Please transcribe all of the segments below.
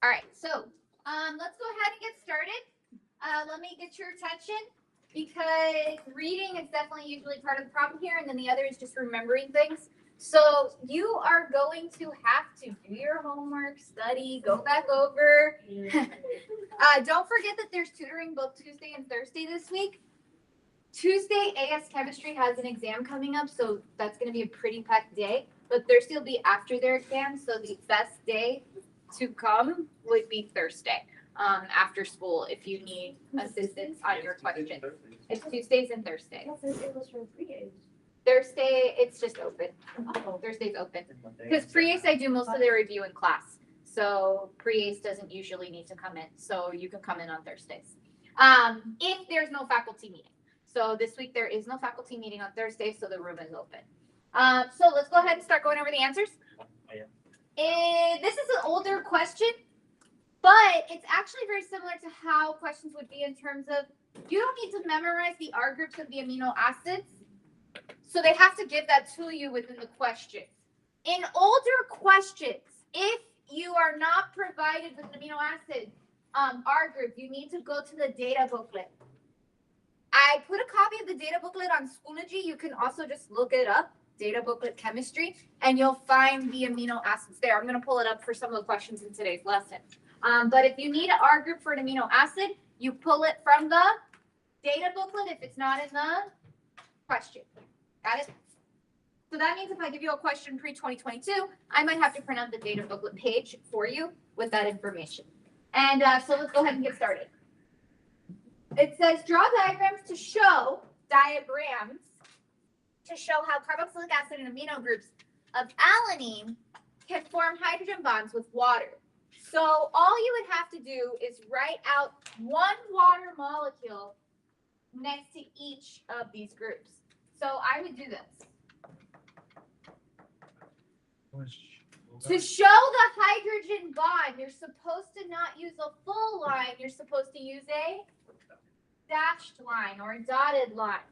All right, so let's go ahead and get started. Let me get your attention because reading is definitely usually part of the problem here, and then the other is just remembering things. So you are going to have to do your homework, study, go back over. Don't forget that there's tutoring both Tuesday and Thursday this week. Tuesday, AS Chemistry has an exam coming up, so that's going to be a pretty packed day. But Thursday will be after their exam, so the best day to come would be Thursday after school if you need assistance on your questions. It's Tuesdays and Thursdays. Thursday, it's just open. Thursday's open. Because pre-ACE, I do most of their review in class. So pre-ACE doesn't usually need to come in. So you can come in on Thursdays. If there's no faculty meeting. So this week there is no faculty meeting on Thursday, so the room is open. So let's go ahead and start going over the answers. This is an older question, but it's actually very similar to how questions would be in terms of you don't need to memorize the R groups of the amino acids. So they have to give that to you within the question. In older questions, if you are not provided with an amino acid R group, you need to go to the data booklet. I put a copy of the data booklet on Schoology. You can also just look it up, data booklet chemistry, and you'll find the amino acids there. I'm going to pull it up for some of the questions in today's lesson. But if you need an R group for an amino acid, you pull it from the data booklet if it's not in the question. Got it? So that means if I give you a question pre-2022, I might have to print out the data booklet page for you with that information. And so let's go ahead and get started. It says draw diagrams to show how carboxylic acid and amino groups of alanine can form hydrogen bonds with water. So all you would have to do is write out one water molecule next to each of these groups. So I would do this. To show the hydrogen bond, you're supposed to not use a full line. You're supposed to use a dashed line or a dotted line.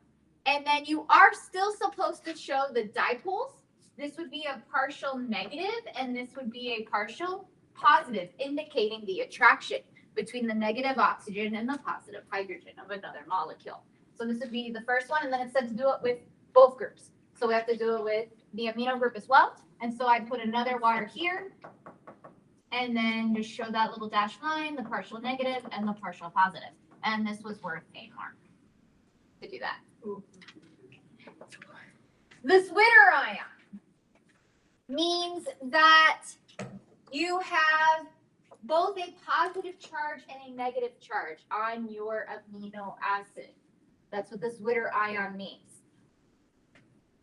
And then you are still supposed to show the dipoles. This would be a partial negative, and this would be a partial positive, indicating the attraction between the negative oxygen and the positive hydrogen of another molecule. So this would be the first one, and then it said to do it with both groups. So we have to do it with the amino group as well. And so I put another water here, and then just show that little dashed line, the partial negative and the partial positive. And this was worth a mark to do that. The Zwitter ion means that you have both a positive charge and a negative charge on your amino acid. That's what the Zwitter ion means.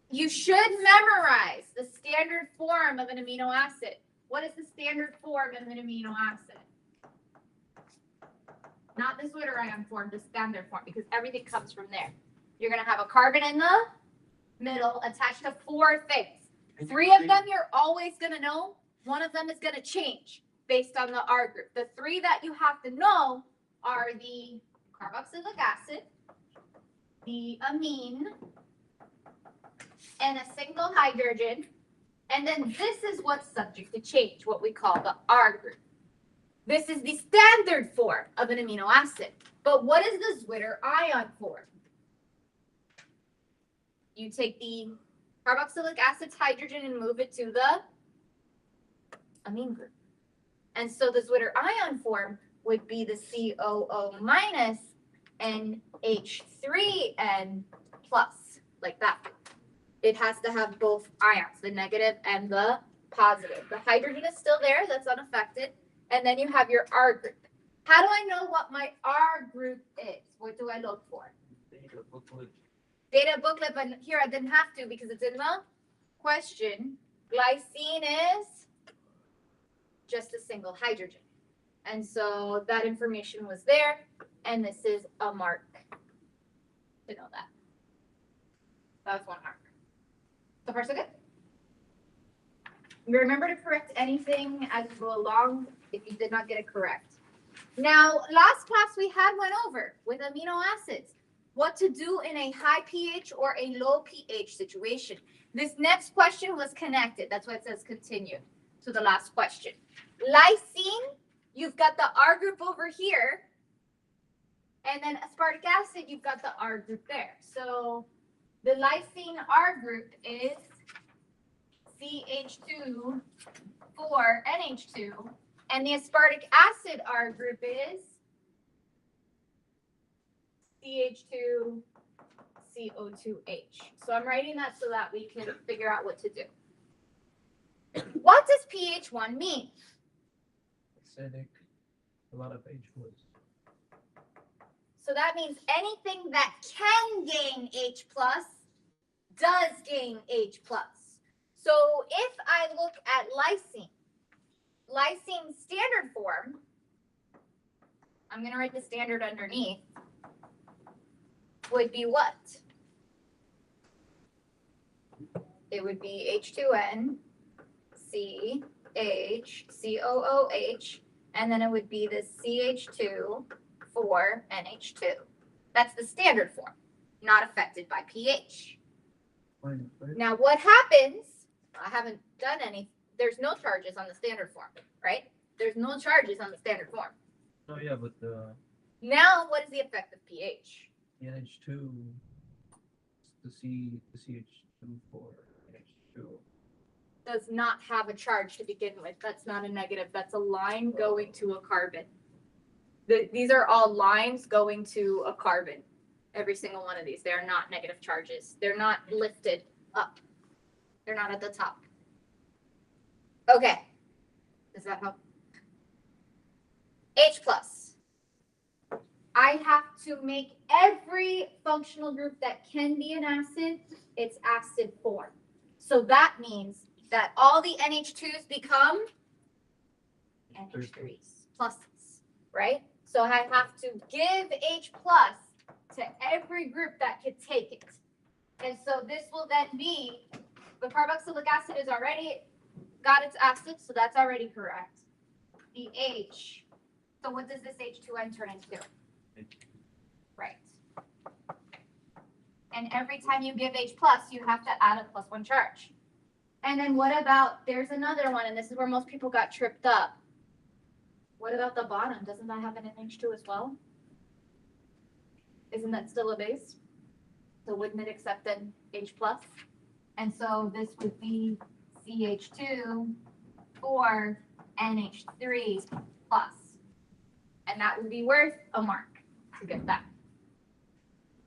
You should memorize the standard form of an amino acid. What is the standard form of an amino acid? Not the Zwitter ion form, the standard form, because everything comes from there. You're going to have a carbon in the middle attached to four things. Three of them you're always going to know. One of them is going to change based on the R group. The three that you have to know are the carboxylic acid, the amine, and a single hydrogen. And then this is what's subject to change, what we call the R group. This is the standard form of an amino acid. But what is the Zwitter ion form? You take the carboxylic acid's hydrogen and move it to the amine group. And so the Zwitter ion form would be the COO minus NH3N plus, like that. It has to have both ions, the negative and the positive. The hydrogen is still there, that's unaffected. And then you have your R group. How do I know what my R group is? What do I look for? Data booklet, but here I didn't have to because it's in the question. Glycine is just a single hydrogen. And so that information was there, and this is a mark to know that. That's one mark. So far, so good? Remember to correct anything as you go along if you did not get it correct. Now, last class we went over with amino acids, what to do in a high pH or a low pH situation. This next question was connected. That's why it says continue to the last question. Lysine you've got the R group over here. And then aspartic acid, you've got the R group there. So the lysine R group is CH2 4 NH2. And the aspartic acid R group is CH2 CO2H. So I'm writing that so that we can figure out what to do. What does pH1 mean? Acidic, a lot of H plus. So that means anything that can gain H plus does gain H plus. So if I look at lysine standard form, I'm going to write the standard underneath, would be what? It would be H2N, C, H, COOH, and then it would be the CH2, 4, NH2. That's the standard form, not affected by pH. Now what happens, I haven't done any, there's no charges on the standard form, right? There's no charges on the standard form. Oh yeah, but Now what is the effect of pH? the NH2, the CH2 for NH2. Does not have a charge to begin with. That's not a negative. That's a line going to a carbon. These are all lines going to a carbon. Every single one of these. They are not negative charges. They're not lifted up. They're not at the top. Okay. Does that help? H plus. I have to make every functional group that can be an acid, its acid form. So that means that all the NH2s become NH3s, pluses, right? So I have to give H plus to every group that could take it. And so this will then be, the carboxylic acid is already got its acid, so that's already correct. The H, so what does this H2N turn into? Right. And every time you give H plus, you have to add a +1 charge. And then what about, there's another one, and this is where most people got tripped up. What about the bottom? Doesn't that have an NH2 as well? Isn't that still a base? So wouldn't it accept an H plus? And so this would be CH2 4 NH3 plus. And that would be worth a mark to get that.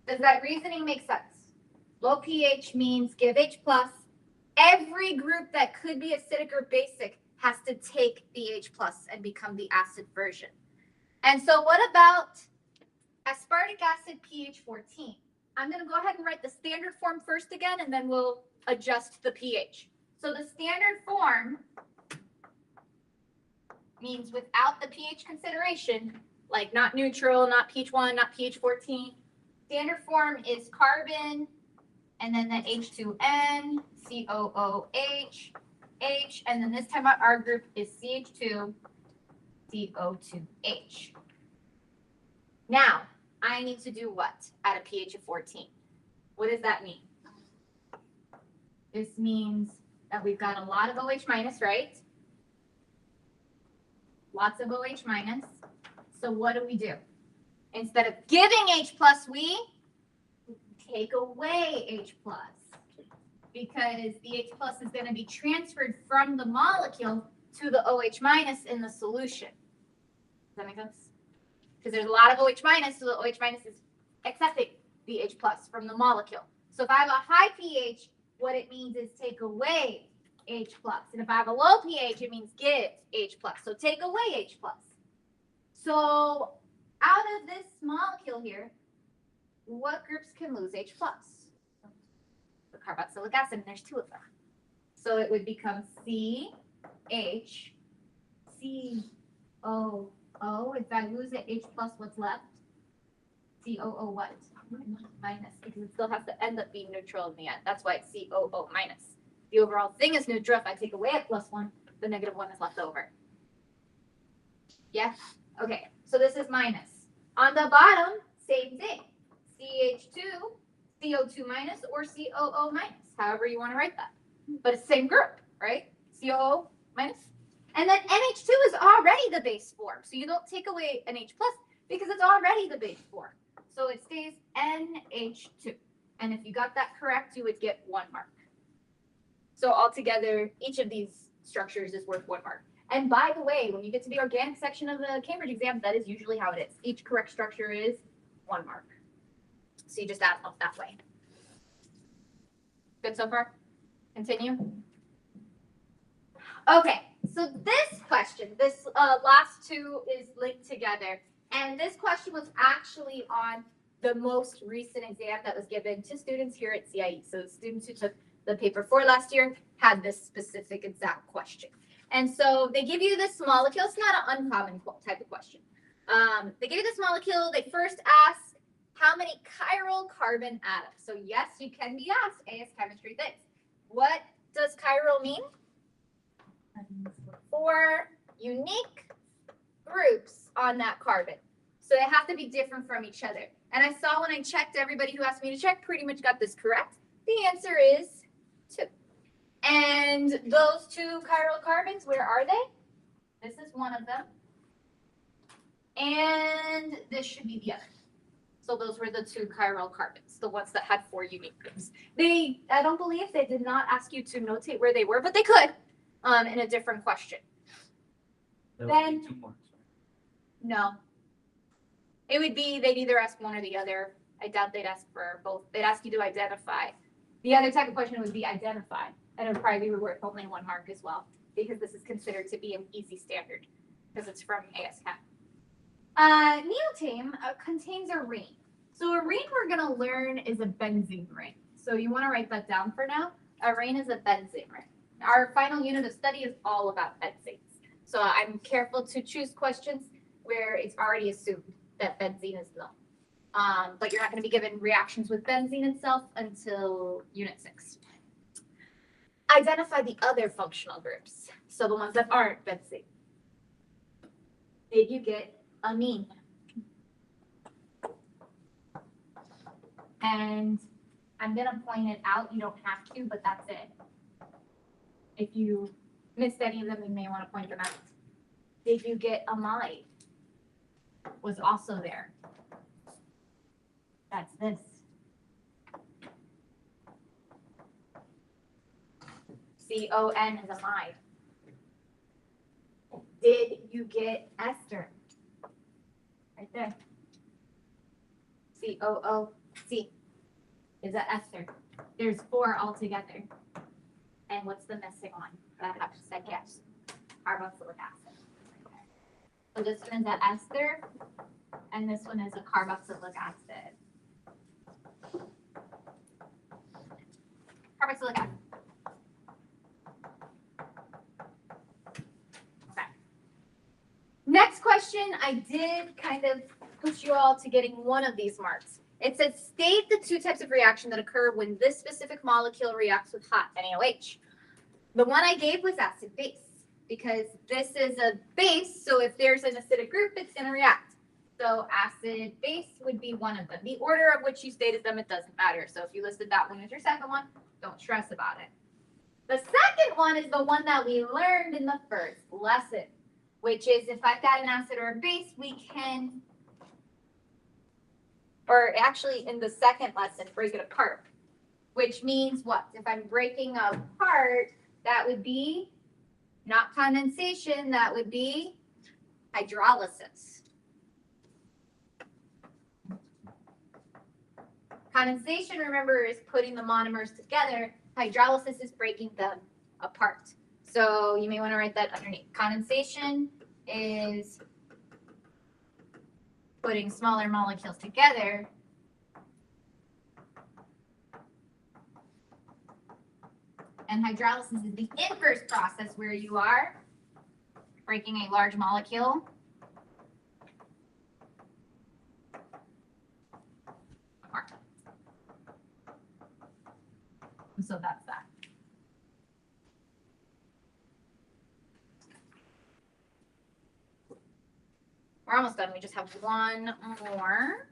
Does that reasoning make sense? Low pH means give H plus. Every group that could be acidic or basic has to take the H plus and become the acid version. And so what about aspartic acid pH 14? I'm going to go ahead and write the standard form first again, and then we'll adjust the pH. So the standard form means without the pH consideration, like not neutral, not pH 1, not pH 14. Standard form is carbon, and then the H2N, COOH, H, and then this time our group is CH2, CO2H. Now, I need to do what at a pH of 14? What does that mean? This means that we've got a lot of OH minus, right? Lots of OH minus. So what do? Instead of giving H plus, we take away H plus, because the H plus is going to be transferred from the molecule to the OH minus in the solution. Does that make sense? Because there's a lot of OH minus, so the OH minus is accepting the H plus from the molecule. So if I have a high pH, what it means is take away H plus. And if I have a low pH, it means give H plus. So take away H plus. So out of this molecule here, what groups can lose H plus? The carboxylic acid, and there's 2 of them. So it would become CH, COO. If I lose the H plus, what's left? COO what? Minus, because it still has to end up being neutral in the end. That's why it's COO minus. The overall thing is neutral. If I take away a +1, the -1 is left over. Yeah? Okay, so this is minus. On the bottom, same thing. CH2, CO2 minus, or COO minus, however you want to write that. But it's the same group, right? COO minus. And then NH2 is already the base form. So you don't take away NH plus because it's already the base form. So it stays NH2. And if you got that correct, you would get 1 mark. So altogether, each of these structures is worth 1 mark. And by the way, when you get to the organic section of the Cambridge exam, that is usually how it is. Each correct structure is 1 mark. So you just add them up that way. Good so far? Continue. Okay, so this question, this last two is linked together. And this question was actually on the most recent exam that was given to students here at CIE. So the students who took the paper 4 last year had this specific exact question. And so they give you this molecule. It's not an uncommon type of question. They give you this molecule. They first ask how many chiral carbon atoms. So yes, you can be asked AS chemistry things. What does chiral mean? 4 unique groups on that carbon. So they have to be different from each other. And I saw when I checked, everybody who asked me to check pretty much got this correct. The answer is 2. And those 2 chiral carbons, where are they? This is one of them. And this should be the other. So those were the 2 chiral carbons, the ones that had 4 unique groups. I don't believe they did not ask you to notate where they were, but they could in a different question. Then 2 marks. No. It would be, they'd either ask one or the other. I doubt they'd ask for both. They'd ask you to identify. The other type of question would be identify. And it would probably be worth only 1 mark as well, because this is considered to be an easy standard, because it's from ASCAP. Neotame contains a ring. So a ring we're going to learn is a benzene ring. So you want to write that down for now. A ring is a benzene ring. Our final unit of study is all about benzenes. So I'm careful to choose questions where it's already assumed that benzene is known. But you're not going to be given reactions with benzene itself until unit 6. Identify the other functional groups. So the ones that aren't benzene. Did you get amine? And I'm going to point it out. You don't have to, but that's it. If you missed any of them, you may want to point them out. Did you get amide? Was also there. That's this. CON is amide. Did you get ester? Right there. COOC is an ester. There's 4 altogether. And what's the missing one? I have to say yes. Carboxylic acid. So this one is an ester, and this one is a carboxylic acid. Carboxylic acid. Okay. Next question, I did kind of push you all to getting one of these marks. It says, state the 2 types of reaction that occur when this specific molecule reacts with hot NaOH. The one I gave was acid-base, because this is a base, so if there's an acidic group, it's going to react. So acid-base would be one of them. The order of which you stated them, it doesn't matter. So if you listed that one as your second one, don't stress about it. The second one is the one that we learned in the first lesson, which is if I've got an acid or a base, we can, or actually in the second lesson, break it apart, which means what? If I'm breaking apart, that would be not condensation, that would be hydrolysis. Condensation, remember, is putting the monomers together. Hydrolysis is breaking them apart. So you may want to write that underneath. Condensation is putting smaller molecules together. And hydrolysis is the inverse process where you are breaking a large molecule apart. So that's that. We're almost done. We just have one more.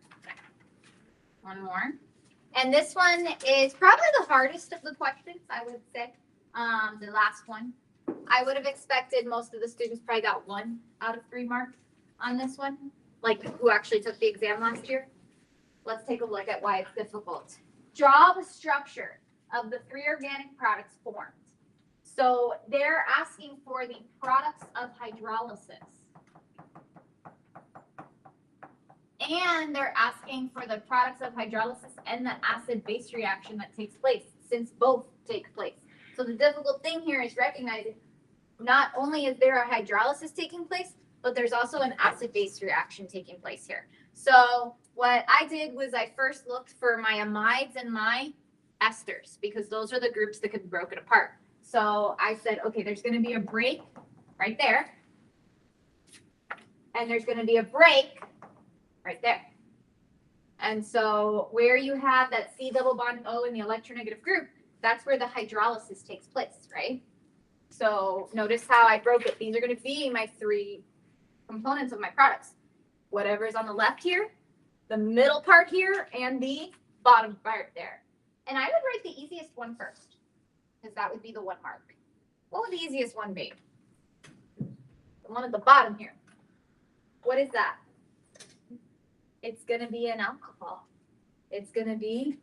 And this one is probably the hardest of the questions, I would say. The last one. I would have expected most of the students probably got 1 out of 3 mark on this one, like who actually took the exam last year. Let's take a look at why it's difficult. Draw the structure of the 3 organic products formed. So they're asking for the products of hydrolysis. And they're asking for the products of hydrolysis and the acid-base reaction that takes place, since both take place. So the difficult thing here is recognizing not only is there a hydrolysis taking place, but there's also an acid-base reaction taking place here. So what I did was I first looked for my amides and my esters, because those are the groups that could be broken apart. So I said, okay, there's going to be a break right there. And there's going to be a break right there. And so where you have that C double bond O in the electronegative group, that's where the hydrolysis takes place, right? So notice how I broke it. These are going to be my 3 components of my products. Whatever's on the left here, the middle part here, and the bottom part there. And I would write the easiest one first, because that would be the 1 mark. What would the easiest one be? The one at the bottom here. What is that? It's going to be an alcohol. It's going to be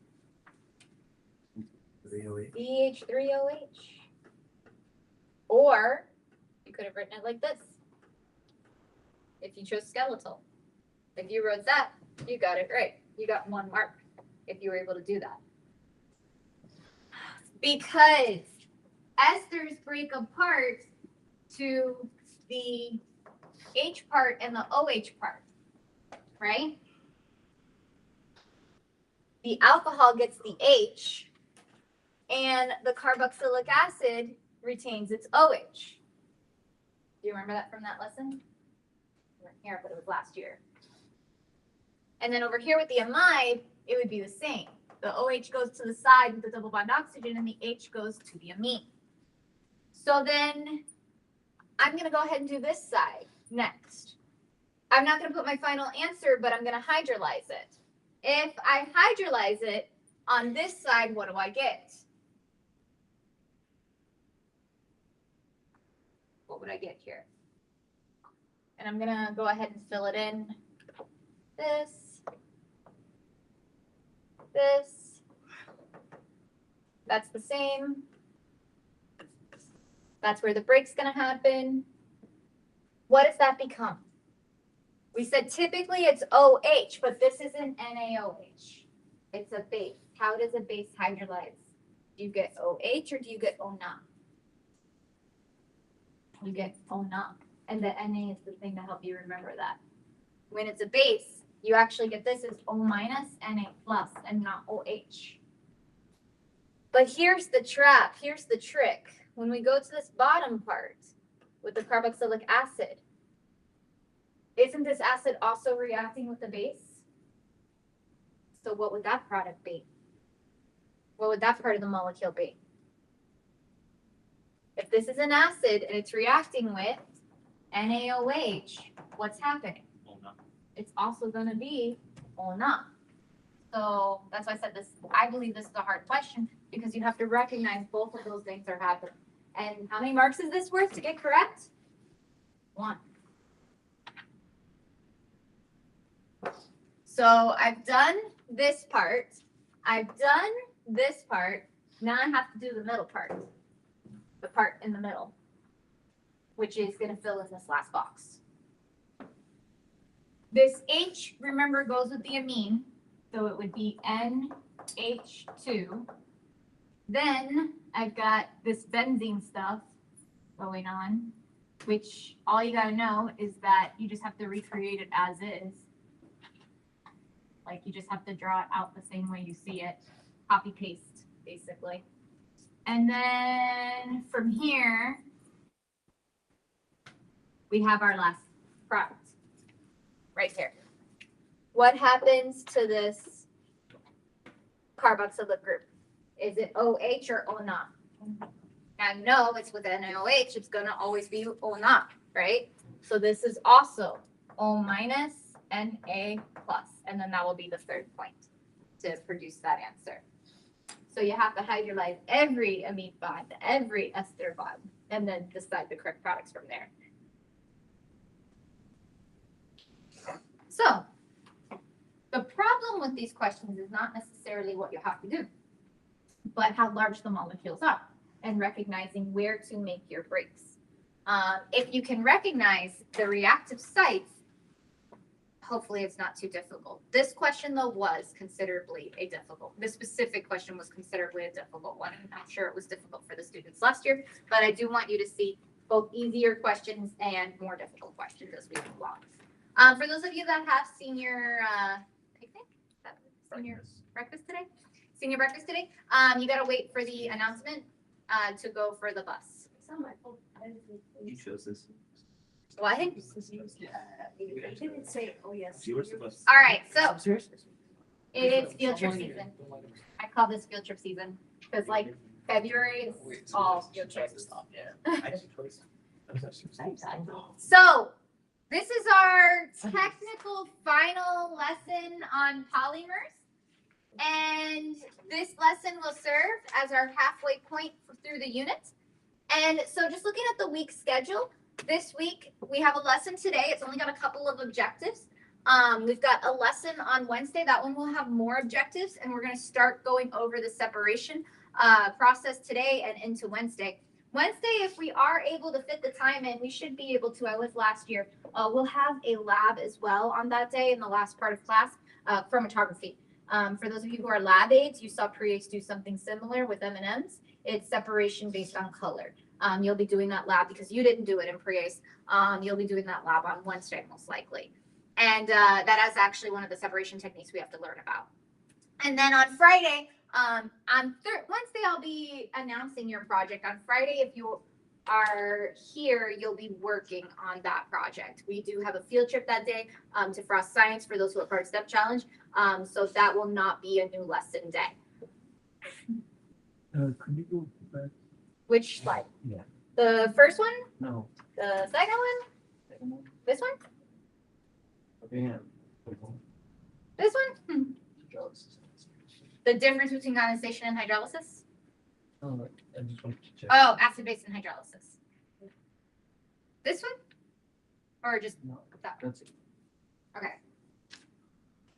BH3OH. Or you could have written it like this, if you chose skeletal. If you wrote that, you got it right. You got 1 mark if you were able to do that. Because esters break apart to the H part and the OH part, right? The alcohol gets the H, and the carboxylic acid retains its OH. Do you remember that from that lesson? You weren't here, but it was last year. And then over here with the amide, it would be the same. The OH goes to the side with the double bond oxygen, and the H goes to the amine. So then I'm going to go ahead and do this side next. I'm not going to put my final answer, but I'm going to hydrolyze it. If I hydrolyze it on this side, what do I get? What would I get here? And I'm going to go ahead and fill it in. This. That's the same. That's where the break's going to happen. What does that become? We said typically it's OH, but this isn't NaOH. It's a base. How does a base hydrolyze? Do you get OH or do you get O Na? You get O Na. And the Na is the thing to help you remember that. When it's a base, you actually get this as O minus Na plus and not OH. But here's the trap. Here's the trick. When we go to this bottom part with the carboxylic acid, isn't this acid also reacting with the base? So what would that product be? What would that part of the molecule be? If this is an acid and it's reacting with NaOH, what's happening? It's also going to be O Na. So that's why I said this. I believe this is a hard question because you have to recognize both of those things are happening. And how many marks is this worth to get correct? 1. So I've done this part. I've done this part. Now I have to do the middle part. The part in the middle, which is going to fill in this last box. This H, remember, goes with the amine. So it would be NH2. Then I've got this benzene stuff going on, which all you got to know is that you just have to recreate it as is. Like you just have to draw it out the same way you see it. Copy paste, basically. And then from here, we have our last product right here. What happens to this carboxylic group? Is it OH or O Na? And no, it's with NaOH. It's going to always be O Na, right? So this is also O minus Na plus. And then that will be the third point to produce that answer. So you have to hydrolyze every amine bond, every ester bond and then decide the correct products from there. So the problem with these questions is not necessarily what you have to do, but how large the molecules are and recognizing where to make your breaks. If you can recognize the reactive sites, hopefully it's not too difficult. This question though was considerably a difficult, this specific question was considerably a difficult one. I'm sure it was difficult for the students last year, but I do want you to see both easier questions and more difficult questions as we move along. For those of you that have senior picnic, senior breakfast today, you gotta wait for the announcement to go for the bus. You chose this. What? I didn't say, oh, yes. Yours was. All right, so I'm serious? it is field trip season. I call this field trip season because like February is all field trips. So this is our technical final lesson on polymers. And this lesson will serve as our halfway point through the unit. And so just looking at the week schedule, this week we have a lesson today. It's only got a couple of objectives. We've got a lesson on Wednesday. That one will have more objectives, and we're going to start going over the separation process today and into Wednesday. Wednesday, if we are able to fit the time in, we should be able to. I was last year. We'll have a lab as well on that day in the last part of class, chromatography. For those of you who are lab aides, you saw Pre-Ace do something similar with M&Ms. It's separation based on color. You'll be doing that lab because you didn't do it in Pre-Ace. You'll be doing that lab on Wednesday most likely. And that is actually one of the separation techniques we have to learn about. And then on Friday, on Wednesday, I'll be announcing your project. On Friday, if you are here, you'll be working on that project. We do have a field trip that day to Frost Science for those who are part of STEP Challenge. So that will not be a new lesson day. Could you go back? Which slide? Yeah. The first one? No. The second one? This one? Yeah. This one? The difference between condensation and hydrolysis? Oh, I just wanted to check. Oh, acid base and hydrolysis. This one? Or just No, that? that's it. Okay.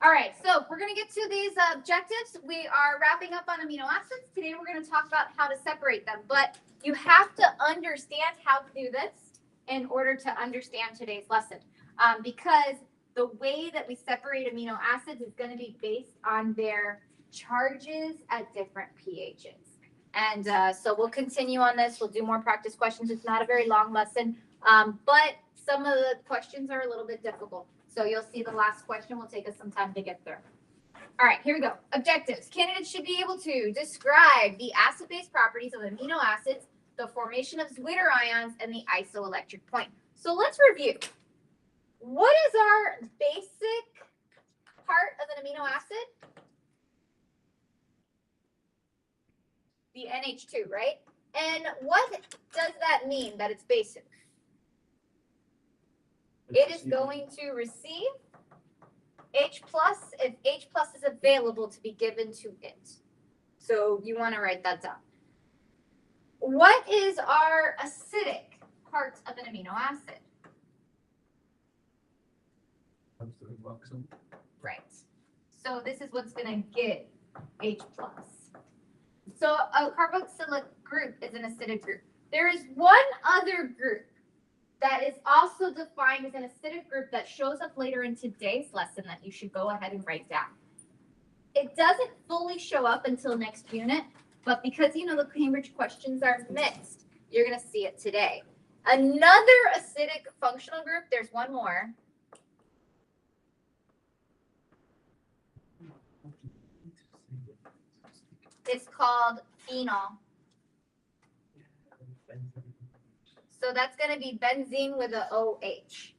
All right, so we're going to get to these objectives. We are wrapping up on amino acids. Today we're going to talk about how to separate them, but you have to understand how to do this in order to understand today's lesson, because the way that we separate amino acids is going to be based on their charges at different pHs. And so we'll continue on this. We'll do more practice questions. It's not a very long lesson, but some of the questions are a little bit difficult. So you'll see the last question will take us some time to get through. All right, here we go. Objectives. Candidates should be able to describe the acid-base properties of amino acids, the formation of Zwitter ions, and the isoelectric point. So let's review. What is our basic part of an amino acid? The NH2, right? And what does that mean that it's basic? It is going to receive H plus if H plus is available to be given to it. So you want to write that down. What is our acidic part of an amino acid? Right. So this is what's going to give H plus. So a carboxylic group is an acidic group. There is one other group that is also defined as an acidic group that shows up later in today's lesson that you should go ahead and write down. It doesn't fully show up until next unit, but because you know the Cambridge questions are mixed, you're going to see it today. Another acidic functional group, there's one more. It's called phenol. So that's going to be benzene with a OH.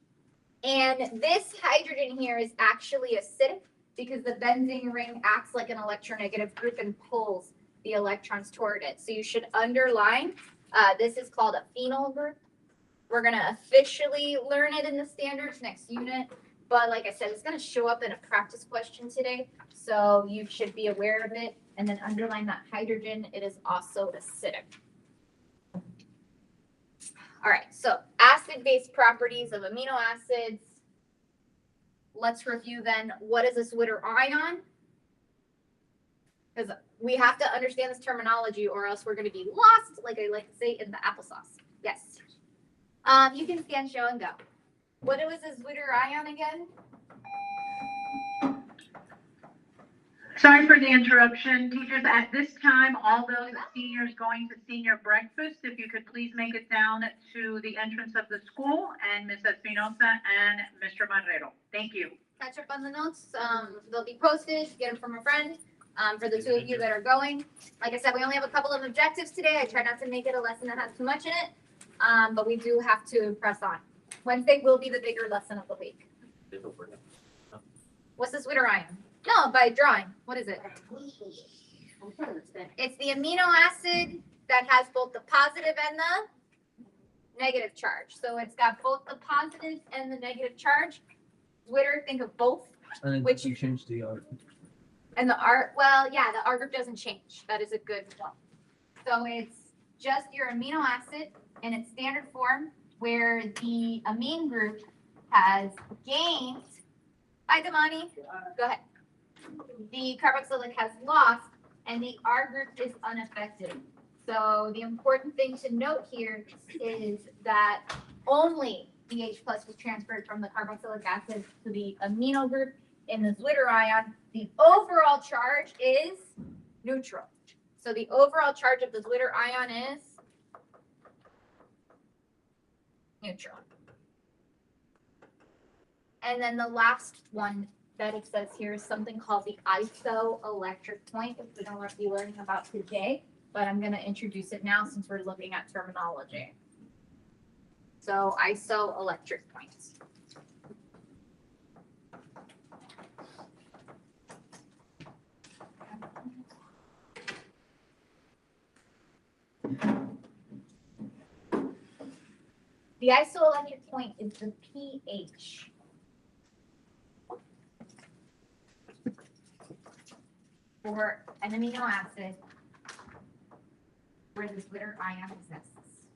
And this hydrogen here is actually acidic because the benzene ring acts like an electronegative group and pulls the electrons toward it. So you should underline, this is called a phenol group. We're going to officially learn it in the standards next unit. But like I said, it's going to show up in a practice question today. So you should be aware of it. And then underline that hydrogen. It is also acidic. All right, so acid-base properties of amino acids. Let's review then, what is a Zwitter ion? Because we have to understand this terminology or else we're going to be lost, like I like to say, in the applesauce. Yes. You can scan, show, and go. What was a Zwitter ion again? Sorry for the interruption. Teachers, at this time, all those seniors going to senior breakfast, if you could please make it down to the entrance of the school and Ms. Espinosa and Mr. Marrero. Thank you. Catch up on the notes. They'll be posted. Get them from a friend. For the two of you that are going, like I said, we only have a couple of objectives today. I try not to make it a lesson that has too much in it, but we do have to press on. Wednesday will be the bigger lesson of the week. What's the Zwitter ion? No, by drawing. What is it? It's the amino acid that has both the positive and the negative charge. So it's got both the positive and the negative charge. Zwitter, think of both. And then Which- you change the R. And the R, well, yeah, the R group doesn't change. That is a good one. So it's just your amino acid in its standard form where the amine group has gained. Hi, Damani. Go ahead. The carboxylic has lost and the R group is unaffected. So the important thing to note here is that only the H plus was transferred from the carboxylic acid to the amino group. In the Zwitter ion, the overall charge is neutral. So the overall charge of the Zwitter ion is neutral. And then the last one that it says here is something called the isoelectric point, which we don't be learning about today, but I'm going to introduce it now since we're looking at terminology. So isoelectric points. The isoelectric point is the pH. For an amino acid where the Zwitter ion exists.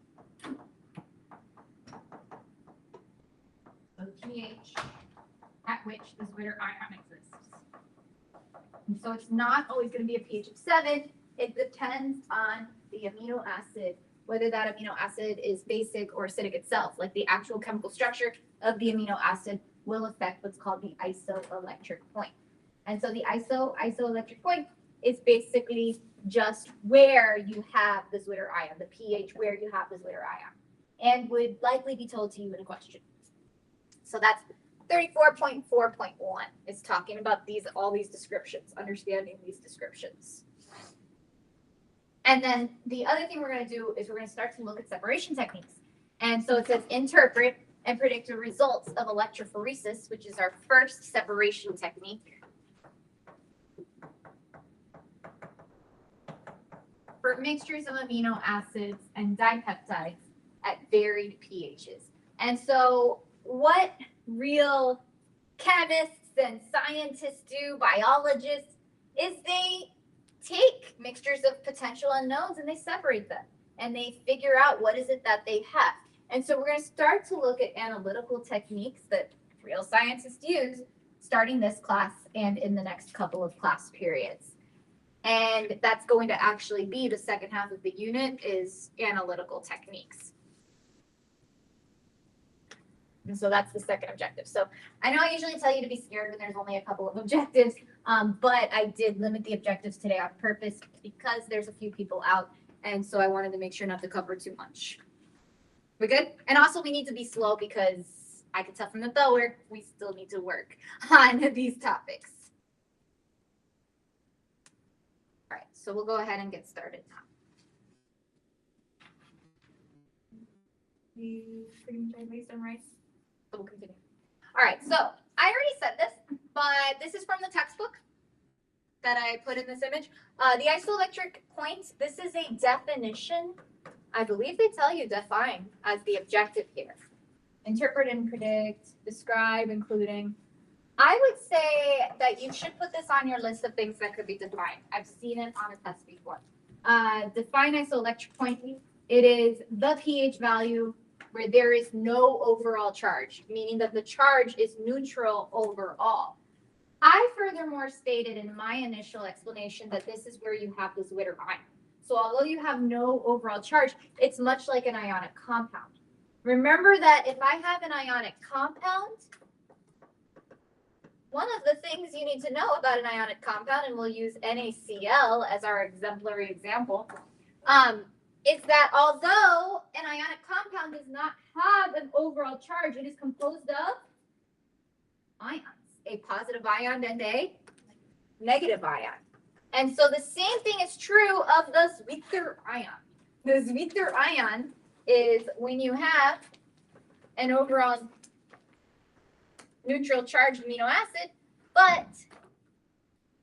So pH at which the Zwitter ion exists. And so it's not always going to be a pH of 7. It depends on the amino acid, whether that amino acid is basic or acidic itself. Like the actual chemical structure of the amino acid will affect what's called the isoelectric point. And so the isoelectric point is basically just where you have the Zwitter ion, the pH where you have the Zwitter ion, and would likely be told to you in a question. So that's 34.4.1 is talking about all these descriptions, understanding these descriptions. And then the other thing we're going to do is we're going to start to look at separation techniques. And so it says interpret and predict the results of electrophoresis, which is our first separation technique. For mixtures of amino acids and dipeptides at varied pHs. And so what real chemists and scientists do, biologists, is they take mixtures of potential unknowns and they separate them and they figure out what is it that they have. And so we're going to start to look at analytical techniques that real scientists use starting this class and in the next couple of class periods. And that's going to actually be the second half of the unit is analytical techniques. And so that's the second objective. So I know I usually tell you to be scared when there's only a couple of objectives, but I did limit the objectives today on purpose because there's a few people out. And so I wanted to make sure not to cover too much. We good? And also we need to be slow because I can tell from the bell work, we still need to work on these topics. All right, so we'll go ahead and get started now. You pretty much everybody summarize? So we'll continue. All right, so I already said this, but this is from the textbook that I put in this image. The isoelectric point, this is a definition. I believe they tell you define as the objective here. Interpret and predict, describe, including. I would say that you should put this on your list of things that could be defined. I've seen it on a test before. Define isoelectric point. It is the pH value where there is no overall charge, meaning that the charge is neutral overall. I furthermore stated in my initial explanation that this is where you have the Zwitter ion. So although you have no overall charge, it's much like an ionic compound. Remember that if I have an ionic compound, one of the things you need to know about an ionic compound, and we'll use NaCl as our exemplary example, is that although an ionic compound does not have an overall charge, it is composed of ions, a positive ion and a negative ion. And so the same thing is true of the Zwitter ion. The Zwitter ion is when you have an overall neutral charged amino acid, but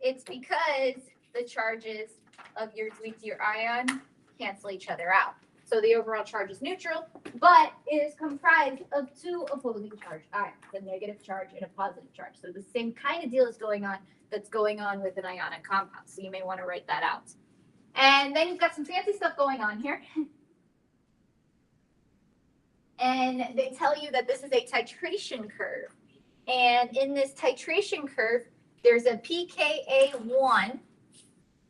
it's because the charges of your Zwitter ion cancel each other out. So the overall charge is neutral, but it is comprised of two opposing charged ions, a negative charge and a positive charge. So the same kind of deal is going on that's going on with an ionic compound. So you may want to write that out. And then you've got some fancy stuff going on here. And they tell you that this is a titration curve. And in this titration curve, there's a pKa1,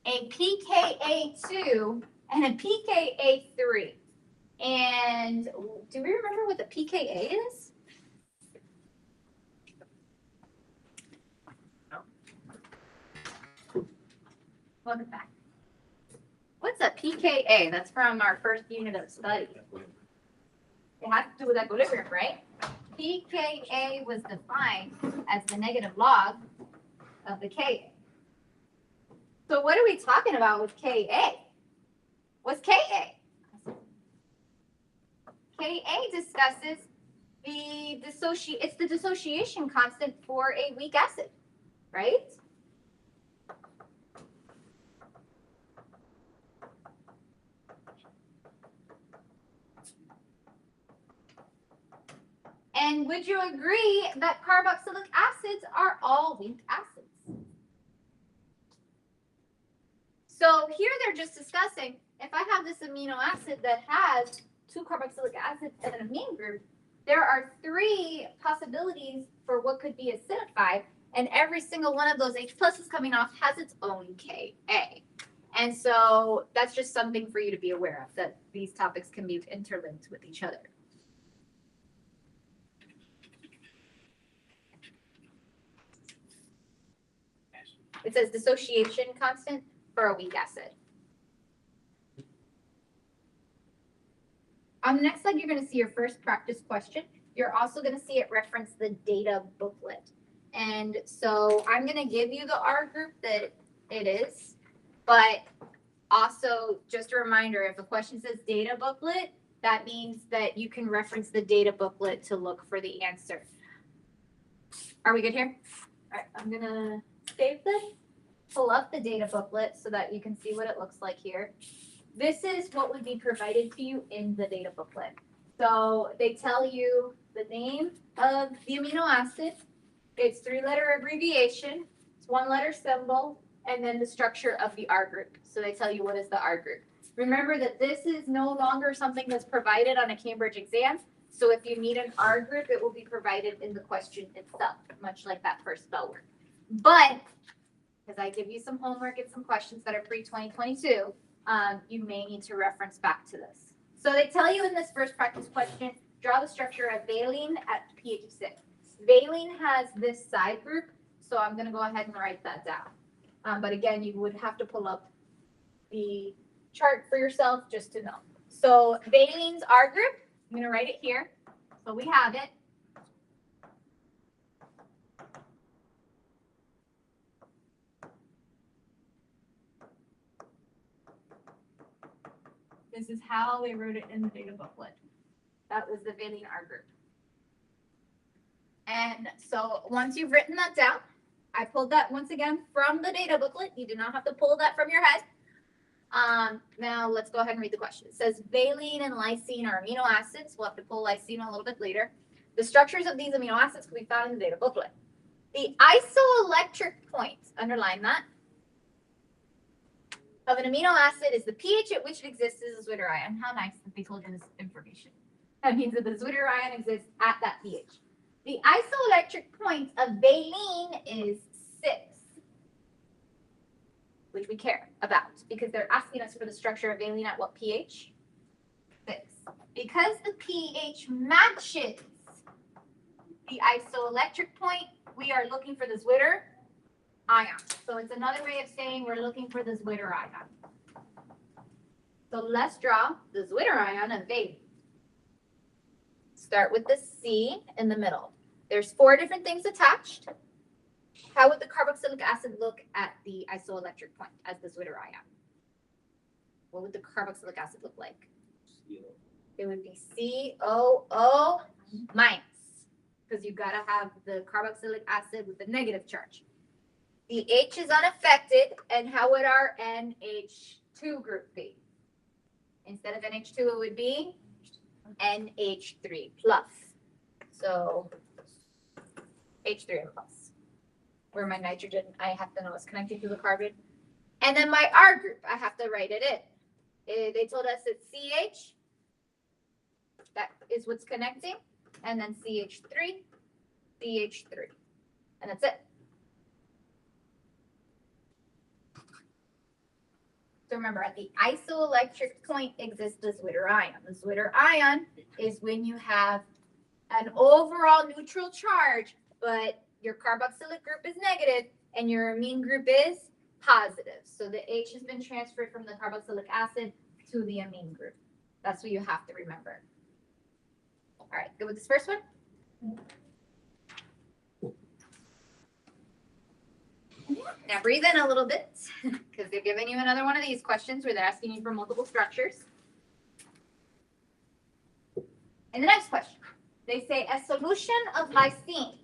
a pKa2, and a pKa3. And do we remember what the pKa is? Welcome back. What's a pKa? That's from our first unit of study. It has to do with equilibrium, right? pKa was defined as the negative log of the Ka. So what are we talking about with Ka? What's Ka? Ka discusses it's the dissociation constant for a weak acid, right? And would you agree that carboxylic acids are all weak acids? So here they're just discussing, if I have this amino acid that has two carboxylic acids and an amine group, there are three possibilities for what could be acidified, and every single one of those H pluses coming off has its own Ka. And so that's just something for you to be aware of, that these topics can be interlinked with each other. It says dissociation constant for a weak acid. On the next slide, you're going to see your first practice question. You're also going to see it reference the data booklet. And so I'm going to give you the R group that it is, but also just a reminder, if a question says data booklet, that means that you can reference the data booklet to look for the answer. Are we good here? All right, I'm going to save this, pull up the data booklet so that you can see what it looks like here. This is what would be provided to you in the data booklet. So they tell you the name of the amino acid, its three-letter abbreviation, its one-letter symbol, and then the structure of the R group. So they tell you what is the R group. Remember that this is no longer something that's provided on a Cambridge exam. So if you need an R group, it will be provided in the question itself, much like that first spell word. But, because I give you some homework and some questions that are pre-2022, you may need to reference back to this. So they tell you in this first practice question, draw the structure of valine at pH of 6. Valine has this side group, so I'm going to go ahead and write that down. But again, you would have to pull up the chart for yourself just to know. So valine's R group, I'm going to write it here. So we have it. This is how they wrote it in the data booklet. That was the valine R group. And so once you've written that down, I pulled that once again from the data booklet. You do not have to pull that from your head. Now let's go ahead and read the question. It says valine and lysine are amino acids. We'll have to pull lysine a little bit later. The structures of these amino acids can be found in the data booklet. The isoelectric point, underline that, of an amino acid is the pH at which it exists as a Zwitter ion. How nice that they told you this information. That means that the Zwitter ion exists at that pH. The isoelectric point of valine is 6, which we care about because they're asking us for the structure of valine at what pH? 6. Because the pH matches the isoelectric point, we are looking for the Zwitter ion. So it's another way of saying we're looking for the Zwitter ion. So let's draw the Zwitter ion of valine. Start with the C in the middle. There's 4 different things attached. How would the carboxylic acid look at the isoelectric point as the Zwitter ion? What would the carboxylic acid look like? It would be COO minus, because you've got to have the carboxylic acid with the negative charge. The H is unaffected, and how would our NH2 group be? Instead of NH2, it would be NH3 plus. So H3O plus. Where my nitrogen, I have to know is connected to the carbon. And then my R group, I have to write it in. They told us it's CH. That is what's connecting. And then CH3, CH3. And that's it. So remember, at the isoelectric point exists the Zwitter ion. The Zwitter ion is when you have an overall neutral charge, but your carboxylic group is negative and your amine group is positive. So the H has been transferred from the carboxylic acid to the amine group. That's what you have to remember. All right, good with this first one? Now breathe in a little bit because they're giving you another one of these questions where they're asking you for multiple structures. And the next question, they say a solution of lysine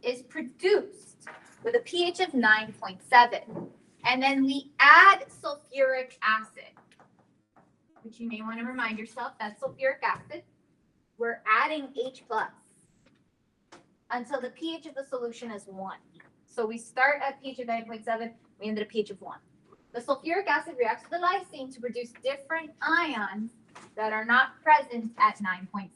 is produced with a pH of 9.7. And then we add sulfuric acid, which you may want to remind yourself that's sulfuric acid. We're adding H plus until the pH of the solution is 1. So we start at pH of 9.7, we end at a pH of 1. The sulfuric acid reacts with the lysine to produce different ions that are not present at 9.7.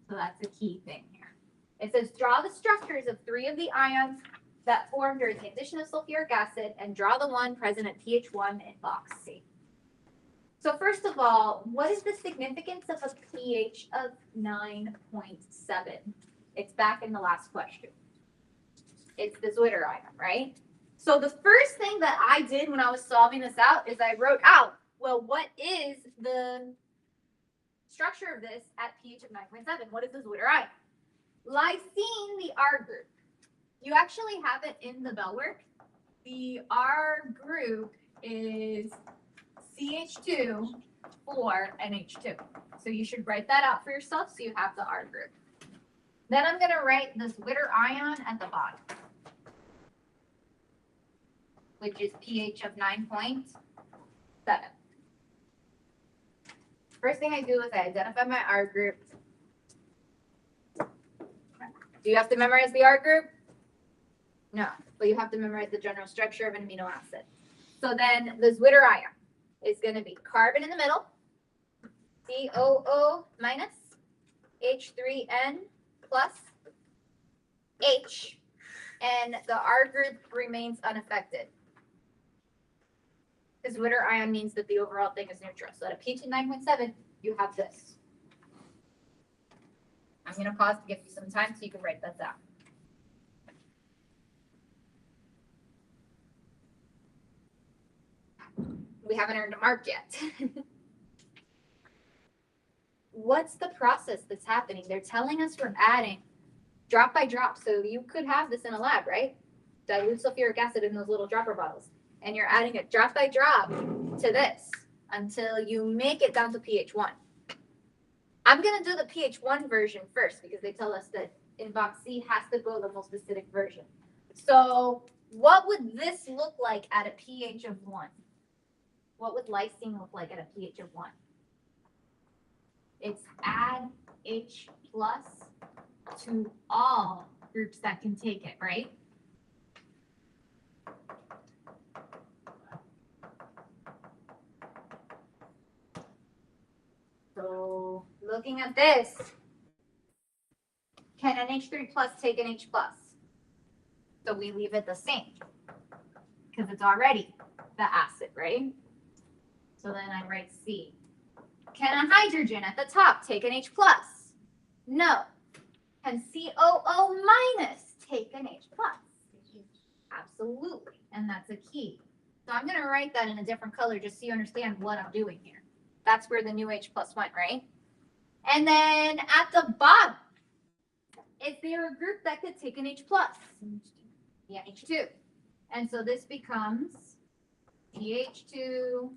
So that's a key thing here. It says draw the structures of 3 of the ions that form during the addition of sulfuric acid and draw the one present at pH 1 in box C. So first of all, what is the significance of a pH of 9.7? It's back in the last question. It's the Zwitter ion, right? So the first thing that I did when I was solving this out is I wrote out, well, what is the structure of this at pH of 9.7? What is the Zwitter ion? Lysine, the R group. You actually have it in the bell work. The R group is CH2 4 NH2. So you should write that out for yourself so you have the R group. Then I'm going to write the Zwitter ion at the bottom, which is pH of 9.7. First thing I do is I identify my R group. Do you have to memorize the R group? No, but you have to memorize the general structure of an amino acid. So then the Zwitter ion is going to be carbon in the middle, COO minus, H3N plus, H, and the R group remains unaffected. The Zwitter ion means that the overall thing is neutral. So at a pH of 9.7, you have this. I'm going to pause to give you some time so you can write that down. We haven't earned a mark yet. What's the process that's happening? They're telling us we're adding drop by drop. So you could have this in a lab, right? Dilute sulfuric acid in those little dropper bottles. And you're adding it drop by drop to this until you make it down to pH 1. I'm going to do the pH 1 version first because they tell us that in box C has to go the most acidic version. So what would this look like at a pH of 1? What would lysine look like at a pH of 1? It's add H plus to all groups that can take it, right? So looking at this, can NH3 plus take an H plus? So we leave it the same because it's already the acid, right? So then I write C. Can a hydrogen at the top take an H plus? No. Can COO minus take an H plus? Absolutely. And that's a key. So I'm going to write that in a different color just so you understand what I'm doing here. That's where the new H plus went, right? And then at the bottom, is there a group that could take an H plus? Yeah, H2. And so this becomes CH2,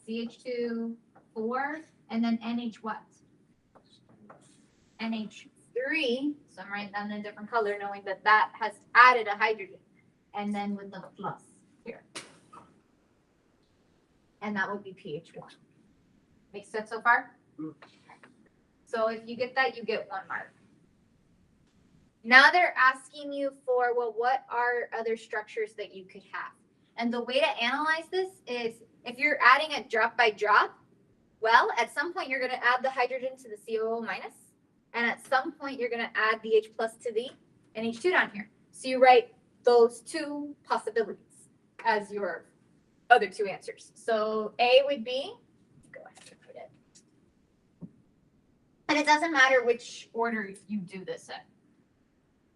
CH2, 4, and then NH what? NH3. So I'm writing that in a different color, knowing that that has added a hydrogen. And then with the plus here. And that would be pH1. Makes sense so far? So if you get that, you get 1 mark. Now they're asking you for, well, what are other structures that you could have? And the way to analyze this is if you're adding it drop by drop, well, at some point you're going to add the hydrogen to the COO minus, and at some point you're going to add the H plus to the NH2 down here. So you write those 2 possibilities as your other 2 answers. So A would be, go ahead and write it. And it doesn't matter which order you do this in,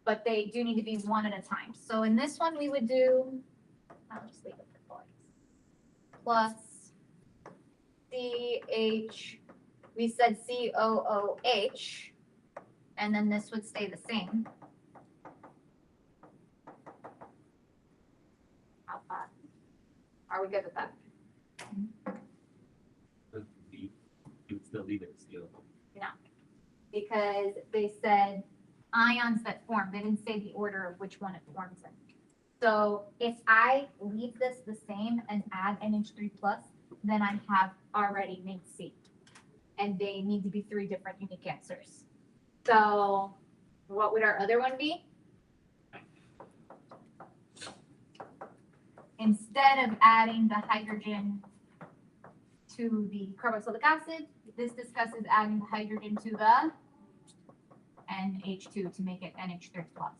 but they do need to be one at a time. So in this one, we would do, I'll just leave it for boys, plus CH, we said COOH, and then this would stay the same. How far? Are we good with that? You would still leave it still. No, because they said ions that form. They didn't say the order of which one it forms in. So if I leave this the same and add NH3 plus, then I have already made C. And they need to be 3 different unique answers. So what would our other one be? Instead of adding the hydrogen to the carboxylic acid, this discusses adding the hydrogen to the NH2 to make it NH3 plus.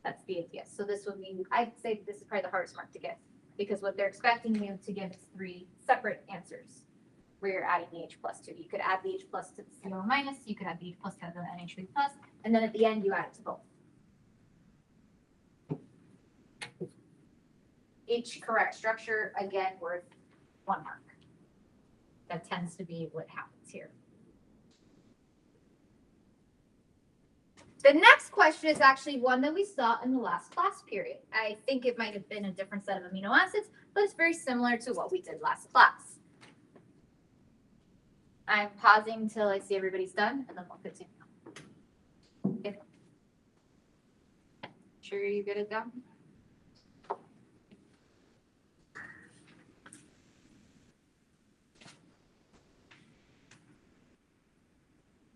That's the ATS. So this would mean, I'd say this is probably the hardest mark to get because what they're expecting you to give is 3 separate answers where you're adding the H plus to. You could add the H plus to the CO minus, you could add the H plus to the NH3 plus, and then at the end you add it to both. Each correct structure, again, worth 1 mark. That tends to be what happens here. The next question is actually one that we saw in the last class period. I think it might have been a different set of amino acids, but it's very similar to what we did last class. I'm pausing until I see everybody's done, and then we'll continue. Okay. Sure you get it done?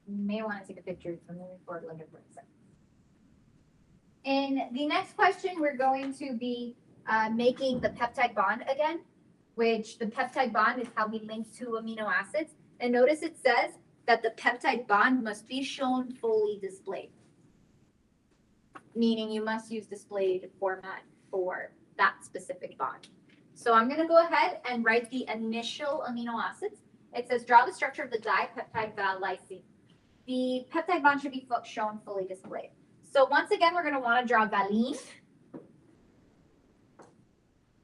You may want to take a picture from the report later for a second. In the next question, we're going to be making the peptide bond again, which the peptide bond is how we link 2 amino acids. And notice it says that the peptide bond must be shown fully displayed, meaning you must use displayed format for that specific bond. So I'm going to go ahead and write the initial amino acids. It says draw the structure of the dipeptide val lysine. The peptide bond should be shown fully displayed. So once again, we're going to want to draw valine.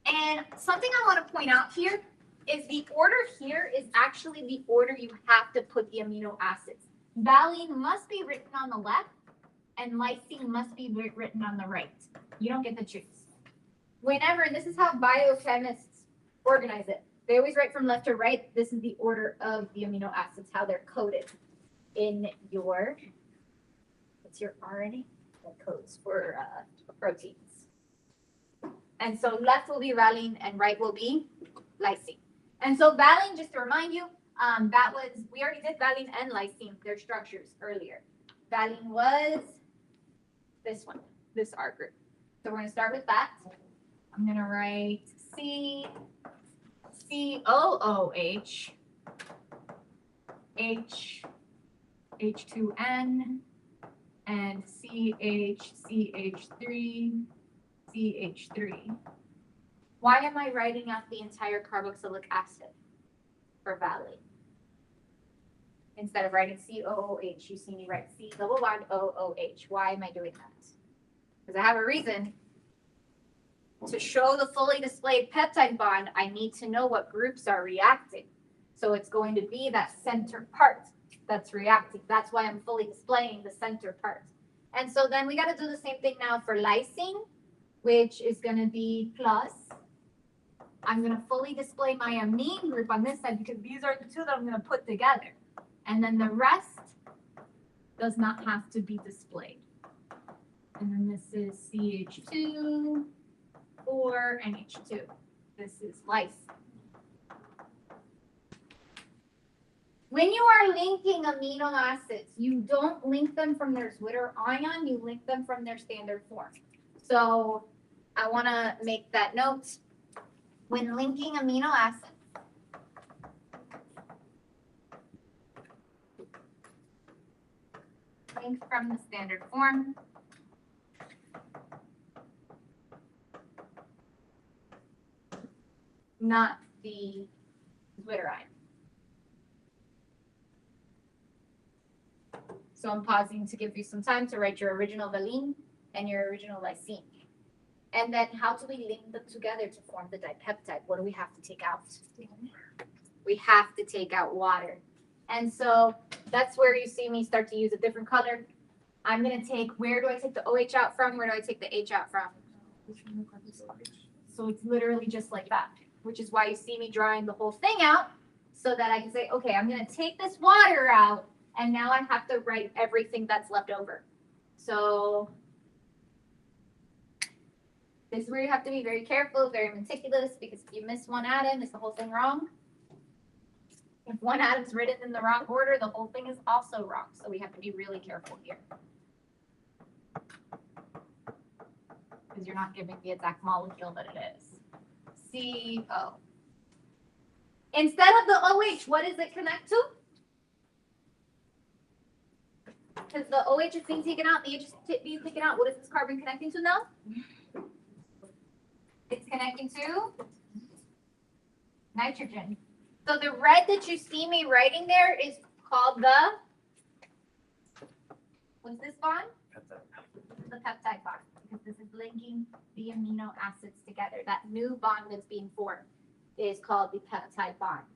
And something I want to point out here is the order here is actually the order you have to put the amino acids. Valine must be written on the left and lysine must be written on the right. You don't get to choose. Whenever, and this is how biochemists organize it, they always write from left to right. This is the order of the amino acids, how they're coded in your, what's your RNA? That codes for proteins. And so left will be valine and right will be lysine. And so valine, just to remind you, that was, we already did valine and lysine, their structures earlier. Valine was this one, this R group. So we're going to start with that. I'm going to write COOH, H, H2N, and CH, CH3, CH3. Why am I writing out the entire carboxylic acid for Valley? Instead of writing COOH, you see me write C double bond OOH. Why am I doing that? Because I have a reason. To show the fully displayed peptide bond, I need to know what groups are reacting. So it's going to be that center part that's reacting. That's why I'm fully displaying the center part. And so then we got to do the same thing now for lysine, which is going to be plus. I'm going to fully display my amine group on this side because these are the two that I'm going to put together. And then the rest does not have to be displayed. And then this is CH2, 4, and H2. This is lysine. When you are linking amino acids, you don't link them from their Zwitter ion, you link them from their standard form. So I want to make that note. When linking amino acids, link from the standard form. Not the Zwitter ion. So I'm pausing to give you some time to write your original valine and your original lysine. And then how do we link them together to form the dipeptide? What do we have to take out? We have to take out water. And so that's where you see me start to use a different color. I'm going to take, where do I take the OH out from? Where do I take the H out from? So it's literally just like that, which is why you see me drawing the whole thing out so that I can say, okay, I'm going to take this water out. And now I have to write everything that's left over. So this is where you have to be very careful, very meticulous, because if you miss one atom, is the whole thing wrong? If one atom's written in the wrong order, the whole thing is also wrong. So we have to be really careful here. Because you're not giving the exact molecule that it is. CO. Instead of the OH, what does it connect to? Because the OH is being taken out, the H is being taken out. What is this carbon connecting to now? It's connecting to nitrogen. So the red that you see me writing there is called the, what's this bond? The peptide bond, because this is linking the amino acids together. That new bond that's being formed is called the peptide bond.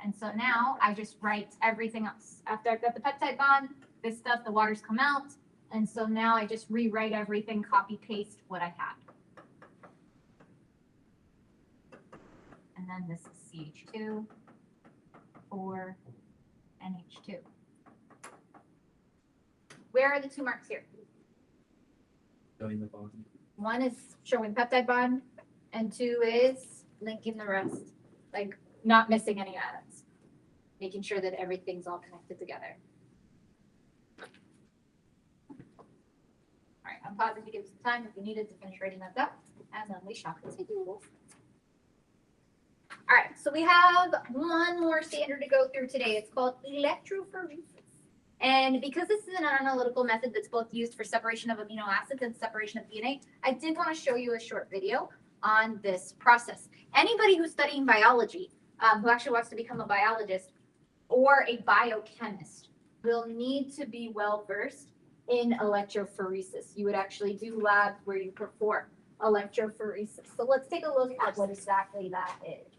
And so now I just write everything else. After I've got the peptide bond, this stuff, the waters come out. And so now I just rewrite everything, copy, paste what I had. And then this is CH2, 4, and H2. Where are the two marks here? Showing the bond. One is showing peptide bond, and 2 is linking the rest, like not missing any atoms, making sure that everything's all connected together. All right, I'm pausing to give you some time if you needed to finish writing that down, and then we shall continue. All right, so we have one more standard to go through today. It's called electrophoresis. And because this is an analytical method that's both used for separation of amino acids and separation of DNA, I did want to show you a short video on this process. Anybody who's studying biology, who actually wants to become a biologist or a biochemist, will need to be well versed in electrophoresis. You would actually do labs where you perform electrophoresis. So let's take a look at what exactly that is.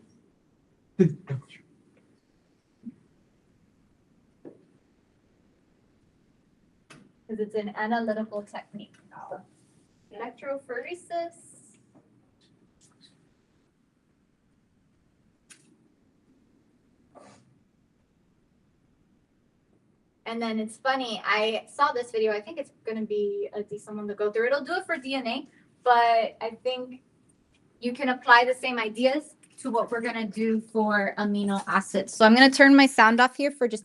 Because it's an analytical technique. So, electrophoresis. And then it's funny, I saw this video. I think it's going to be a decent one to go through. It'll do it for DNA, but I think you can apply the same ideas to what we're going to do for amino acids. So I'm going to turn my sound off here for just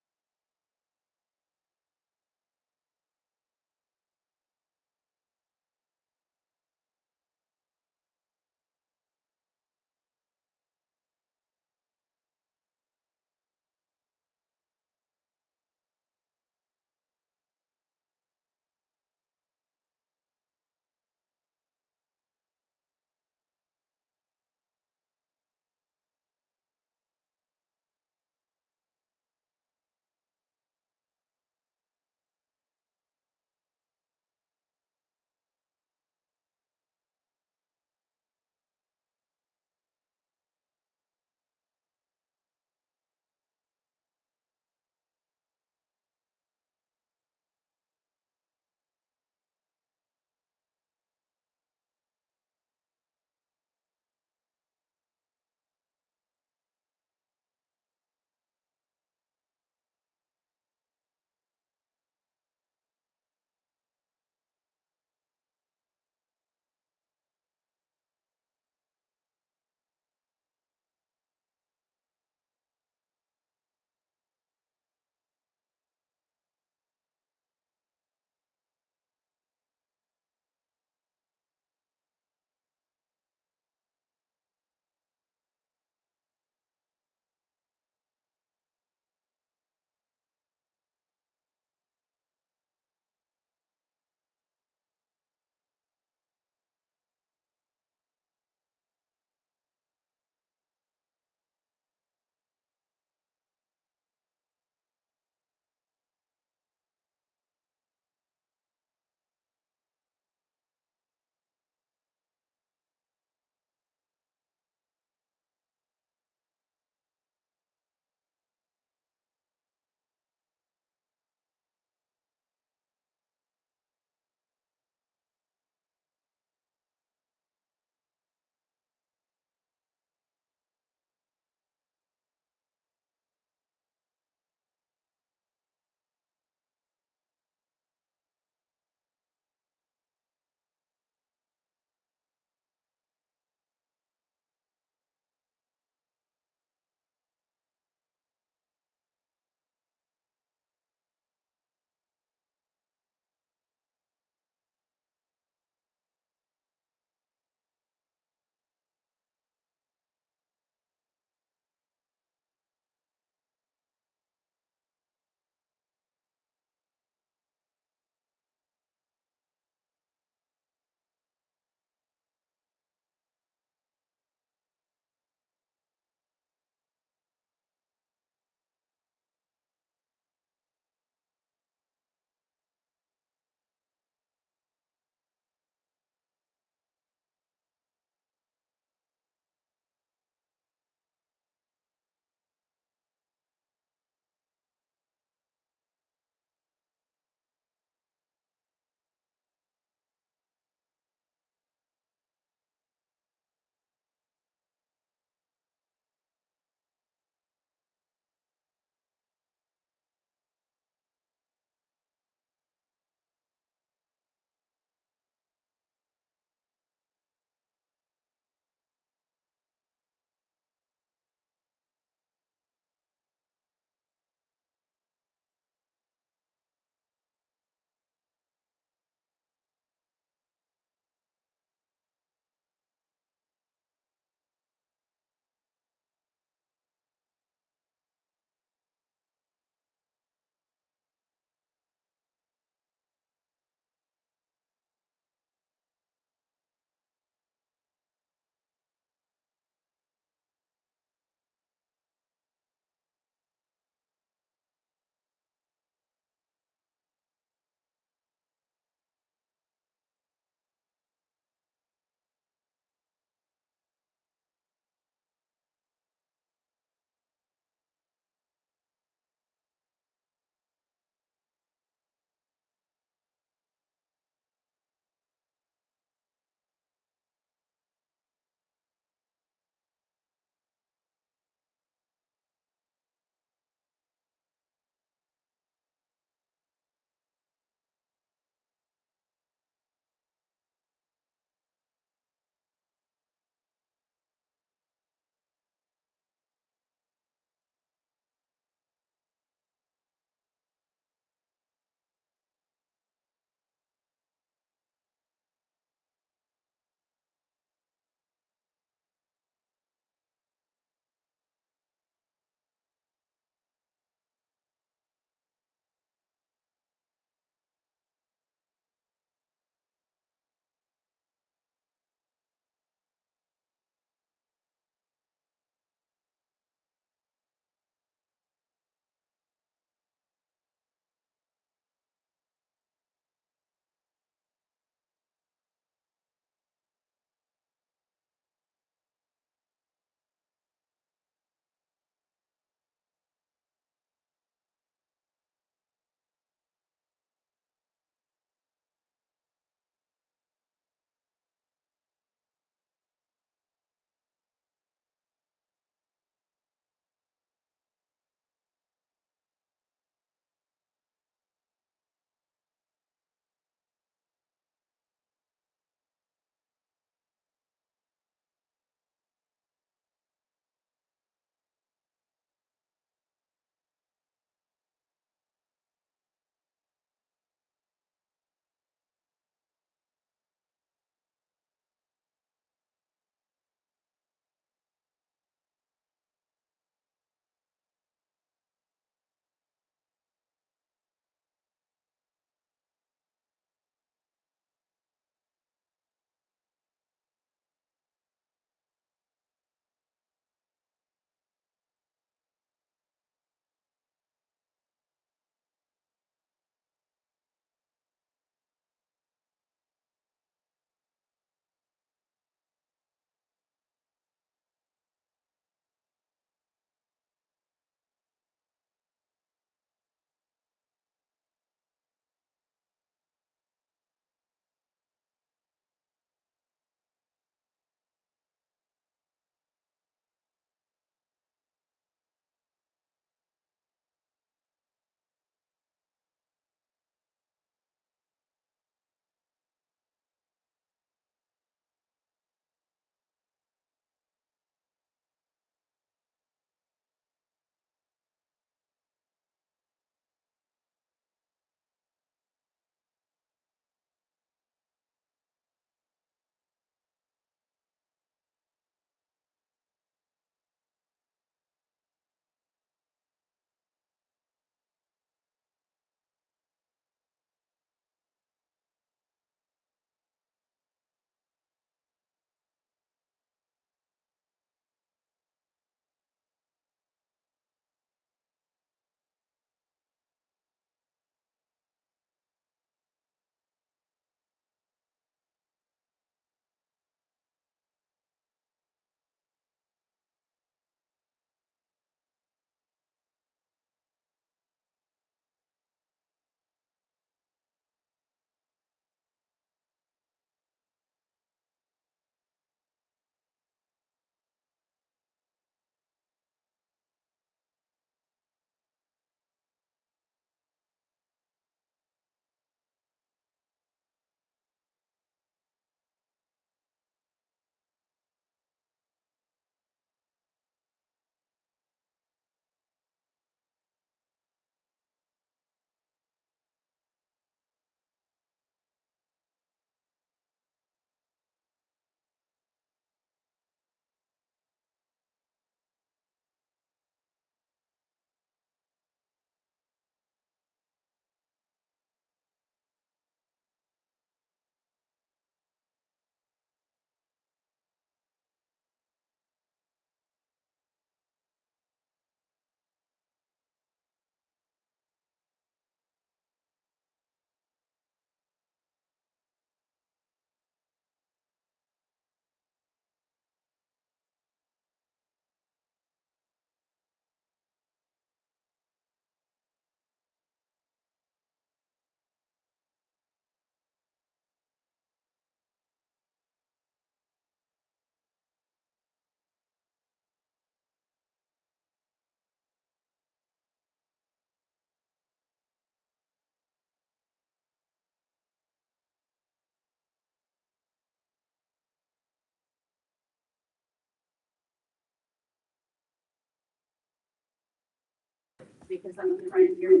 because I'm right here.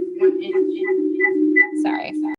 Sorry.